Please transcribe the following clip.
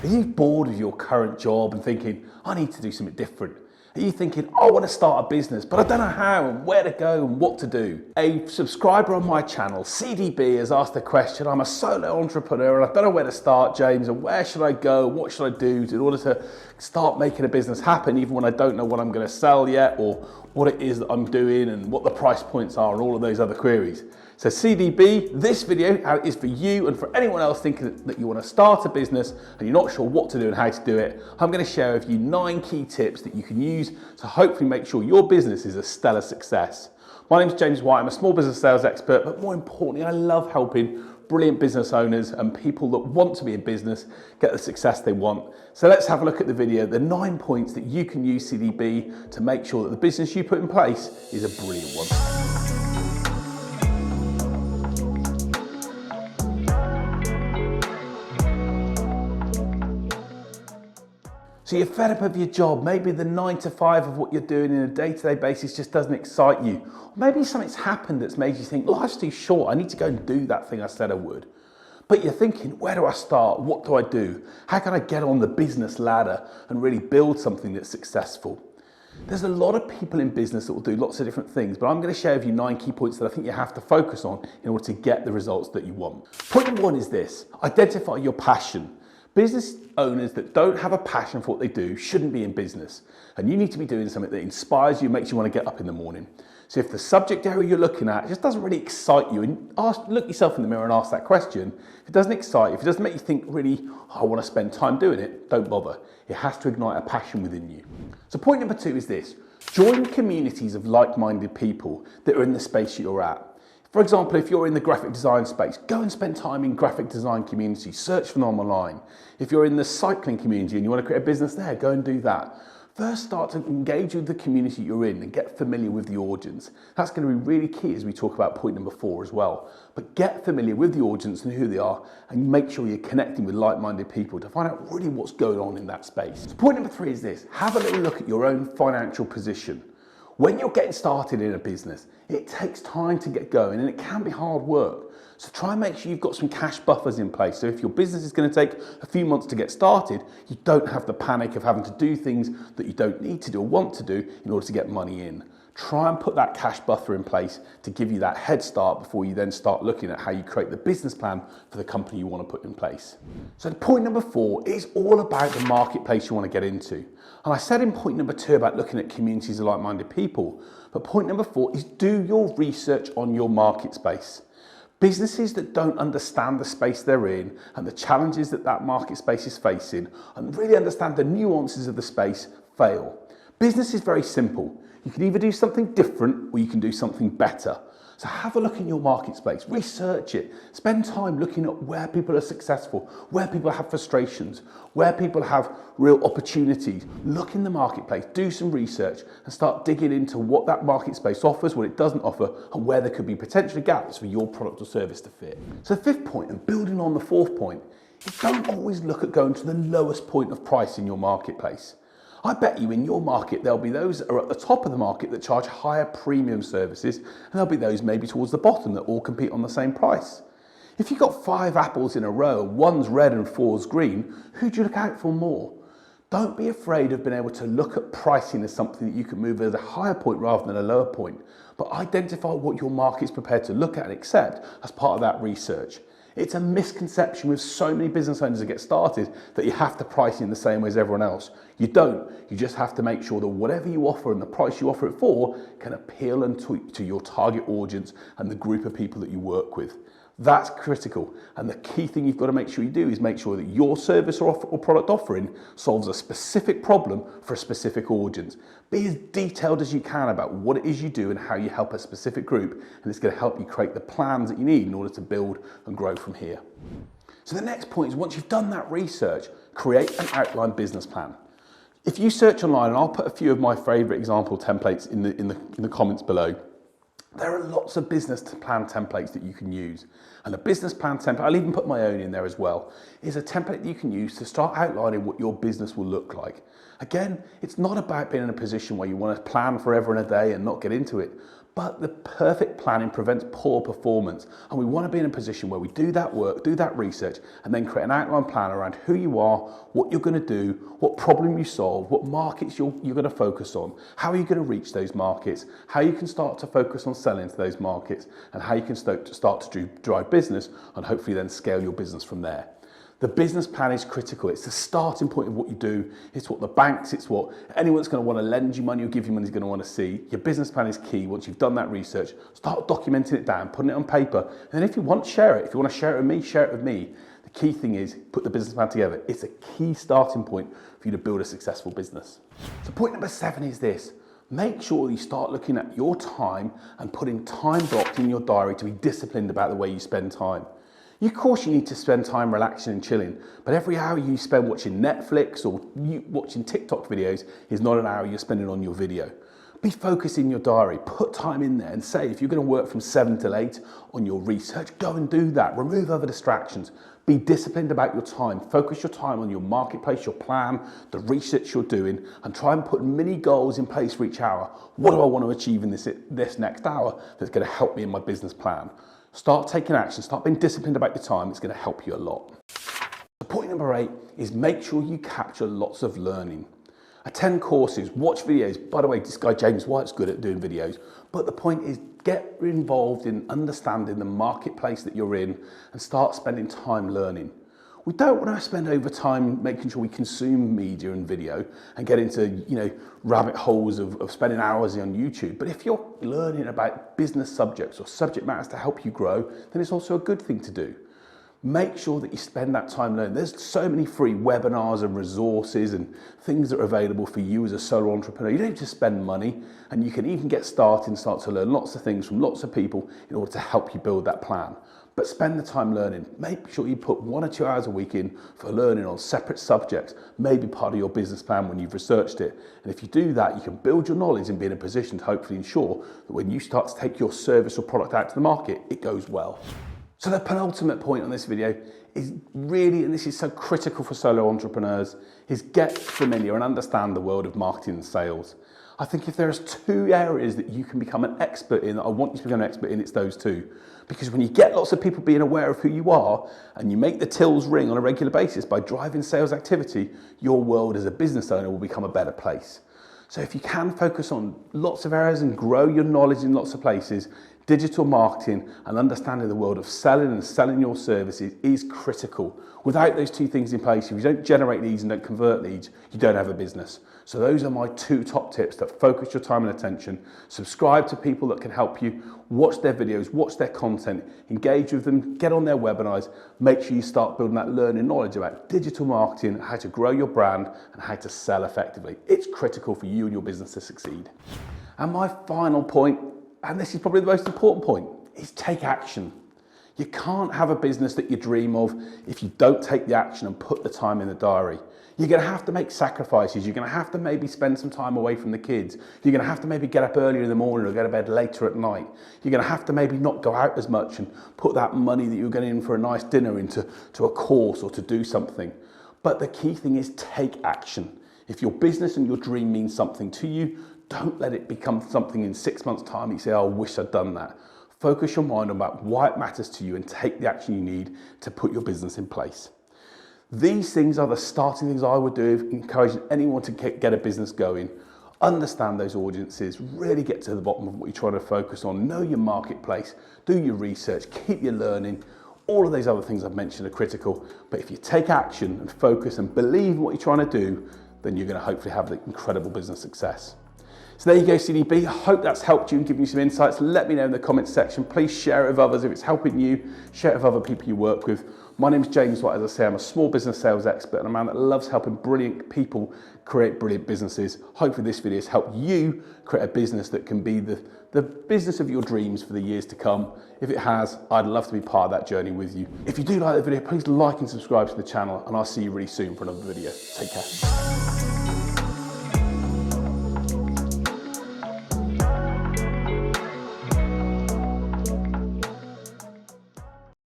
Are you bored of your current job and thinking, I need to do something different? Are you thinking, I want to start a business, but I don't know how and where to go and what to do? A subscriber on my channel, CDB, has asked the question, I'm a solo entrepreneur and I don't know where to start, James, and where should I go? What should I do in order to start making a business happen, even when I don't know what I'm going to sell yet or what it is that I'm doing and what the price points are and all of those other queries. So CDB, this video is for you and for anyone else thinking that you want to start a business and you're not sure what to do and how to do it. I'm going to share with you 9 key tips that you can use to hopefully make sure your business is a stellar success. My name is James White, I'm a small business sales expert, but more importantly, I love helping brilliant business owners and people that want to be in business get the success they want. So let's have a look at the video, the 9 points that you can use CDB to make sure that the business you put in place is a brilliant one. So you're fed up of your job, maybe the 9 to 5 of what you're doing on a day-to-day basis just doesn't excite you. Or maybe something's happened that's made you think, life's too short, I need to go and do that thing I said I would. But you're thinking, where do I start? What do I do? How can I get on the business ladder and really build something that's successful? There's a lot of people in business that will do lots of different things, but I'm going to share with you 9 key points that I think you have to focus on in order to get the results that you want. Point number 1 is this: identify your passion. Business owners that don't have a passion for what they do shouldn't be in business. And you need to be doing something that inspires you, makes you want to get up in the morning. So if the subject area you're looking at just doesn't really excite you, and look yourself in the mirror and ask that question. If it doesn't excite you, if it doesn't make you think really, I want to spend time doing it, don't bother. It has to ignite a passion within you. So point number 2 is this: join communities of like-minded people that are in the space you're at. For example, if you're in the graphic design space, go and spend time in graphic design communities, search for them online. If you're in the cycling community and you want to create a business there, go and do that. First, start to engage with the community you're in and get familiar with the audience. That's going to be really key as we talk about point number 4 as well. But get familiar with the audience and who they are, and make sure you're connecting with like-minded people to find out really what's going on in that space. So point number 3 is this: have a little look at your own financial position. When you're getting started in a business, it takes time to get going and it can be hard work. So try and make sure you've got some cash buffers in place. So if your business is going to take a few months to get started, you don't have the panic of having to do things that you don't need to do or want to do in order to get money in. Try and put that cash buffer in place to give you that head start before you then start looking at how you create the business plan for the company you want to put in place. So point number 4 is all about the marketplace you want to get into. And I said in point number 2 about looking at communities of like-minded people, but point number 4 is do your research on your market space. Businesses that don't understand the space they're in and the challenges that that market space is facing and really understand the nuances of the space fail. Business is very simple. You can either do something different or you can do something better. So have a look in your market space, research it, spend time looking at where people are successful, where people have frustrations, where people have real opportunities. Look in the marketplace, do some research and start digging into what that market space offers, what it doesn't offer, and where there could be potentially gaps for your product or service to fit. So the 5th point, and building on the 4th point, is don't always look at going to the lowest point of price in your marketplace. I bet you in your market there'll be those that are at the top of the market that charge higher premium services, and there'll be those maybe towards the bottom that all compete on the same price. If you've got 5 apples in a row, one's red and 4's green, who do you look out for more? Don't be afraid of being able to look at pricing as something that you can move at a higher point rather than a lower point, but identify what your market's prepared to look at and accept as part of that research. It's a misconception with so many business owners that get started that you have to price in the same way as everyone else. You don't. You just have to make sure that whatever you offer and the price you offer it for can appeal to your target audience and the group of people that you work with. That's critical. And the key thing you've got to make sure you do is make sure that your service or product offering solves a specific problem for a specific audience. Be as detailed as you can about what it is you do and how you help a specific group, and it's going to help you create the plans that you need in order to build and grow from here. So the next point is, once you've done that research, create an outline business plan. If you search online, and I'll put a few of my favorite example templates in the comments below, there are lots of business plan templates that you can use. And a business plan template, I'll even put my own in there as well, is a template that you can use to start outlining what your business will look like. Again, it's not about being in a position where you want to plan forever and a day and not get into it, But the perfect planning prevents poor performance, and we want to be in a position where we do that work, do that research, and then create an outline plan around who you are, what you're going to do, what problem you solve, what markets you're going to focus on, how are you going to reach those markets, how you can start to focus on selling to those markets, and how you can start to drive business and hopefully then scale your business from there. The business plan is critical. It's the starting point of what you do. It's what the banks, it's what anyone that's going to want to lend you money or give you money is going to want to see. Your business plan is key. Once you've done that research, start documenting it down, putting it on paper. And then if you want, share it. If you want to share it with me, share it with me. The key thing is put the business plan together. It's a key starting point for you to build a successful business. So point number 7 is this. Make sure you start looking at your time and putting time blocked in your diary to be disciplined about the way you spend time. Of course you need to spend time relaxing and chilling, but every hour you spend watching Netflix or watching TikTok videos is not an hour you're spending on your video. Be focused in your diary, put time in there and say if you're going to work from 7 till 8 on your research, go and do that. Remove other distractions. Be disciplined about your time. Focus your time on your marketplace, your plan, the research you're doing, and try and put mini goals in place for each hour. What do I want to achieve in this next hour that's going to help me in my business plan? Start taking action, start being disciplined about your time. It's going to help you a lot. Point number 8 is make sure you capture lots of learning. Attend courses, watch videos. By the way, this guy James White's good at doing videos, but the point is get involved in understanding the marketplace that you're in and start spending time learning. We don't want to spend over time making sure we consume media and video and get into, rabbit holes of spending hours on YouTube. But if you're learning about business subjects or subject matters to help you grow, then it's also a good thing to do. Make sure that you spend that time learning. There's so many free webinars and resources and things that are available for you as a solo entrepreneur. You don't have to spend money, and you can even get started and start to learn lots of things from lots of people in order to help you build that plan. But spend the time learning. Make sure you put 1 or 2 hours a week in for learning on separate subjects, maybe part of your business plan when you've researched it. And if you do that, you can build your knowledge and be in a position to hopefully ensure that when you start to take your service or product out to the market, it goes well. So the penultimate point on this video is really, and this is so critical for solo entrepreneurs, is get familiar and understand the world of marketing and sales. I think if there's 2 areas that you can become an expert in, that I want you to become an expert in, it's those 2. Because when you get lots of people being aware of who you are and you make the tills ring on a regular basis by driving sales activity, your world as a business owner will become a better place. So if you can focus on lots of areas and grow your knowledge in lots of places, digital marketing and understanding the world of selling and selling your services is critical. Without those 2 things in place, if you don't generate leads and don't convert leads, you don't have a business. So those are my 2 top tips that focus your time and attention. Subscribe to people that can help you, watch their videos, watch their content, engage with them, get on their webinars, make sure you start building that learning knowledge about digital marketing, how to grow your brand and how to sell effectively. It's critical for you and your business to succeed. And my final point, and this is probably the most important point, is take action. You can't have a business that you dream of if you don't take the action and put the time in the diary. You're going to have to make sacrifices. You're going to have to maybe spend some time away from the kids. You're going to have to maybe get up earlier in the morning or go to bed later at night. You're going to have to maybe not go out as much and put that money that you're getting in for a nice dinner into a course or to do something. But the key thing is take action. If your business and your dream means something to you, don't let it become something in 6 months' time you say, oh, I wish I'd done that. Focus your mind on about why it matters to you and take the action you need to put your business in place. These things are the starting things I would do, encouraging anyone to get a business going. Understand those audiences, really get to the bottom of what you're trying to focus on, know your marketplace, do your research, keep your learning. All of those other things I've mentioned are critical, but if you take action and focus and believe in what you're trying to do, then you're going to hopefully have the incredible business success. So there you go, CDB. I hope that's helped you and given you some insights. Let me know in the comments section. Please share it with others. If it's helping you, share it with other people you work with. My name is James White. As I say, I'm a small business sales expert and a man that loves helping brilliant people create brilliant businesses. Hopefully this video has helped you create a business that can be the business of your dreams for the years to come. If it has, I'd love to be part of that journey with you. If you do like the video, please like and subscribe to the channel, and I'll see you really soon for another video. Take care.